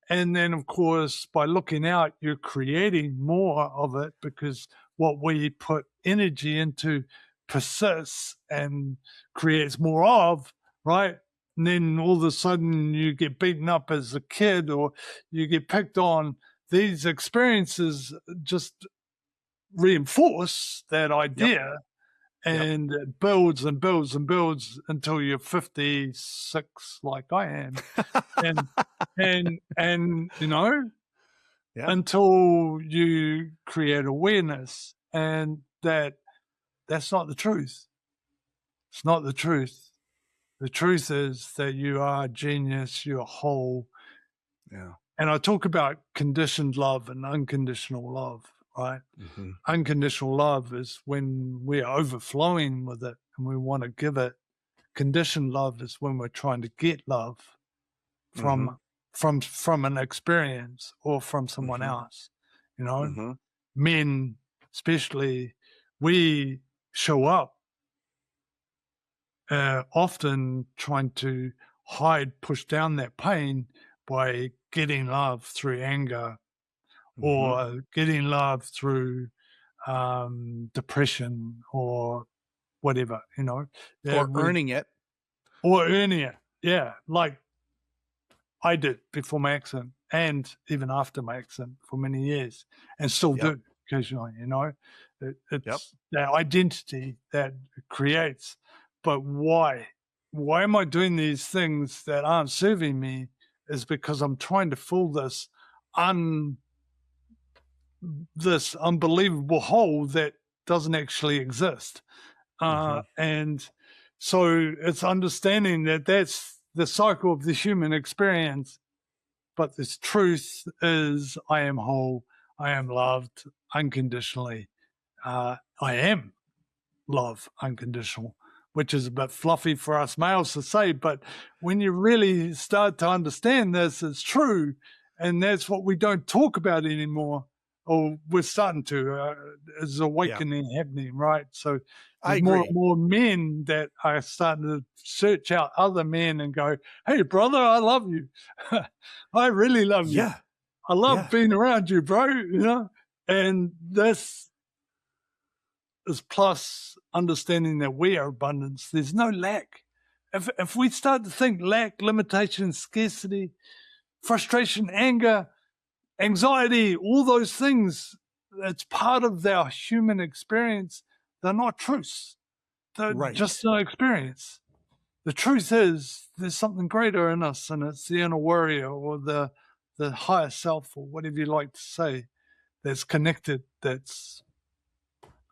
And then, of course, by looking out, you're creating more of it, because what we put energy into persists and creates more of, right? And then all of a sudden you get beaten up as a kid or you get picked on. These experiences just reinforce that idea, and it builds and builds and builds until you're 56, like I am, and until you create awareness, and that's not the truth. It's not the truth. The truth is that you are genius, you're whole. Yeah. And I talk about conditioned love and unconditional love, right? Mm-hmm. Unconditional love is when we're overflowing with it and we want to give it. Conditioned love is when we're trying to get love from an experience or from someone else. Men especially, we show up often trying to push down that pain by getting love through anger or getting love through depression or whatever, or earning it. Or earning it, yeah, like I did before my accident and even after my accident for many years, and still do occasionally, It's that identity that it creates. But why? Why am I doing these things that aren't serving me? Is because I'm trying to fill this this unbelievable whole that doesn't actually exist. And so it's understanding that that's the cycle of the human experience. But this truth is, I am whole, I am loved unconditionally. I am love unconditional, which is a bit fluffy for us males to say. But when you really start to understand this, it's true. And that's what we don't talk about anymore. Or we're starting to, is awakening happening, right? So there's more and more men that are starting to search out other men and go, hey, brother, I love you. I really love you. I love being around you, bro. You know, and this is plus understanding that we are abundance. There's no lack. If we start to think lack, limitation, scarcity, frustration, anger, anxiety, all those things, it's part of our human experience. They're not truths. They're just an experience. The truth is there's something greater in us, and it's the inner warrior or the higher self, or whatever you like to say, that's connected, that's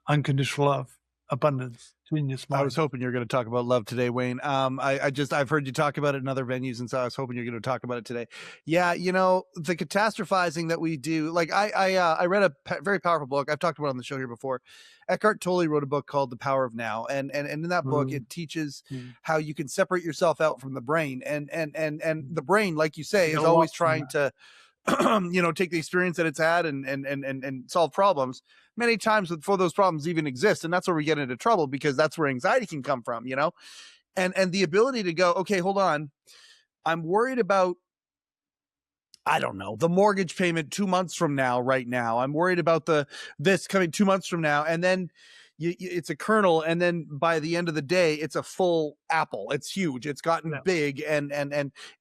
unconditional love, abundance, genius mind. I was hoping you were going to talk about love today, Wayne. I've heard you talk about it in other venues, and so I was hoping you're going to talk about it today. Yeah, you know, the catastrophizing that we do. Like I read a very powerful book. I've talked about it on the show here before. Eckhart Tolle wrote a book called The Power of Now, and in that book it teaches how you can separate yourself out from the brain, and the brain, like you say, is always trying to you know, take the experience that it's had and solve problems. Many times before those problems even exist, and that's where we get into trouble, because that's where anxiety can come from, you know. And the ability to go, okay, hold on, I'm worried about, I don't know, the mortgage payment 2 months from now, right now. I'm worried about this coming 2 months from now, and then it's a kernel, and then by the end of the day, it's a full apple. It's huge. It's gotten big, and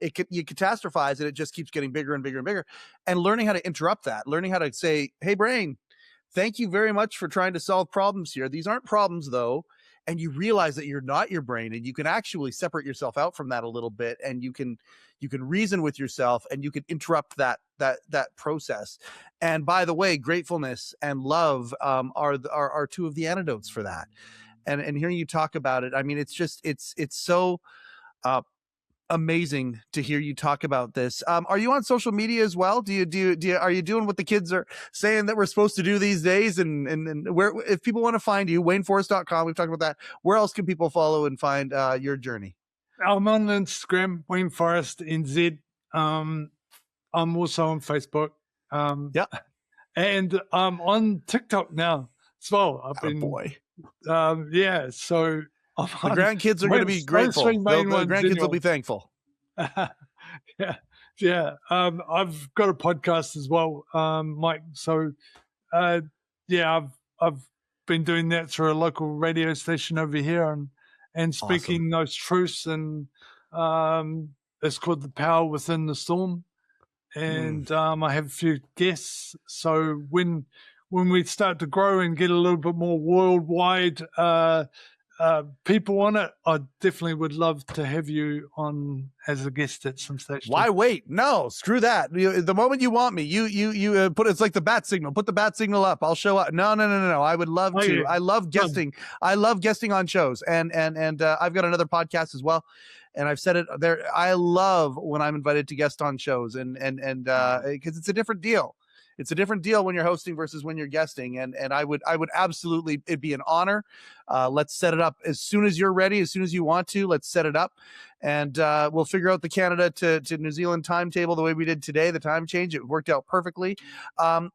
you catastrophize it. It just keeps getting bigger and bigger and bigger. And learning how to interrupt that, learning how to say, hey, brain, thank you very much for trying to solve problems here. These aren't problems, though. And you realize that you're not your brain, and you can actually separate yourself out from that a little bit, and you can reason with yourself, and you can interrupt that process. And by the way, gratefulness and love are two of the antidotes for that. And hearing you talk about it, I mean, it's just it's so amazing to hear you talk about this. Are you on social media as well? Are you doing what the kids are saying that we're supposed to do these days? And where, if people want to find you, WayneForrest.com, we've talked about that. Where else can people follow and find your journey? I'm on Instagram, Wayne Forrest NZ. I'm also on Facebook. And I'm on TikTok now as well. I've been, boy. So the grandkids are going to be grateful. The grandkids will be thankful. I've got a podcast as well, Mike. So, I've been doing that through a local radio station over here, and speaking those truths, and it's called The Power Within the Storm. And I have a few guests. So when we start to grow and get a little bit more worldwide people on it, I definitely would love to have you on as a guest at some stage. Why wait? No, screw that. The moment you want me, you put, it's like the bat signal. Put the bat signal up. I'll show up. No. I would love to. Yeah. I love guesting. I love guesting on shows, and I've got another podcast as well. And I've said it there. I love when I'm invited to guest on shows, and because it's a different deal. It's a different deal when you're hosting versus when you're guesting. And I would absolutely, it'd be an honor. Let's set it up as soon as you're ready, as soon as you want to. Let's set it up, and we'll figure out the Canada to New Zealand timetable the way we did today, the time change. It worked out perfectly.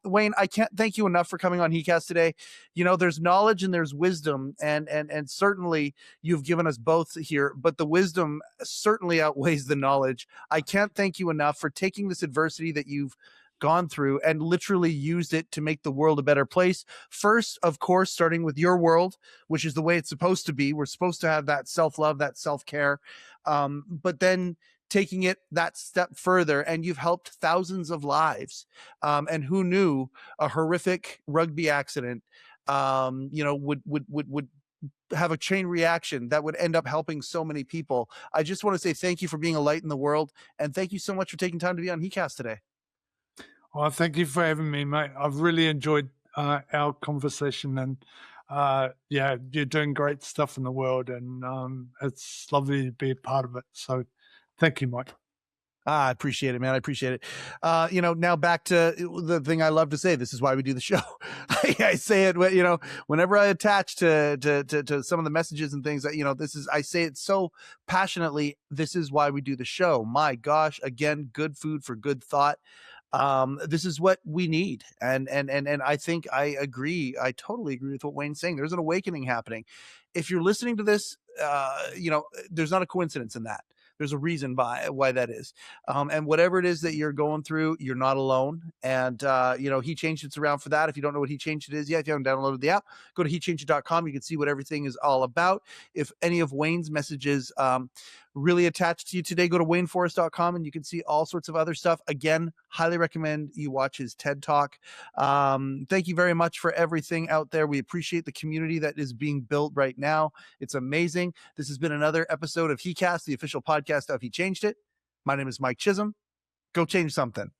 Wayne, I can't thank you enough for coming on heCast today. You know, there's knowledge and there's wisdom, and certainly you've given us both here, but the wisdom certainly outweighs the knowledge. I can't thank you enough for taking this adversity that you've gone through and literally used it to make the world a better place. First, of course, starting with your world, which is the way it's supposed to be. We're supposed to have that self-love, that self-care, but then taking it that step further, and you've helped thousands of lives. And who knew a horrific rugby accident, would have a chain reaction that would end up helping so many people. I just want to say thank you for being a light in the world, and thank you so much for taking time to be on heCast today. Well, thank you for having me, mate. I've really enjoyed our conversation, and yeah, you're doing great stuff in the world, and it's lovely to be a part of it. So, thank you, Mike. I appreciate it, man. I appreciate it. Now back to the thing I love to say. This is why we do the show. I say it, whenever I attach to some of the messages and things that, I say it so passionately. This is why we do the show. My gosh, again, good food for good thought. This is what we need. And I think I agree. I totally agree with what Wayne's saying. There's an awakening happening. If you're listening to this, there's not a coincidence in that. There's a reason why that is. And whatever it is that you're going through, you're not alone. And, He Changed It's around for that. If you don't know what He Changed It is yet, if you haven't downloaded the app, go to hechangeit.com. You can see what everything is all about. If any of Wayne's messages really attached to you today, go to wayneforrest.com and you can see all sorts of other stuff. Again, highly recommend you watch his TED Talk. Thank you very much for everything out there. We appreciate the community that is being built right now. It's amazing. This has been another episode of heCast, the official podcast of He Changed It. My name is Mike Chisholm. Go change something.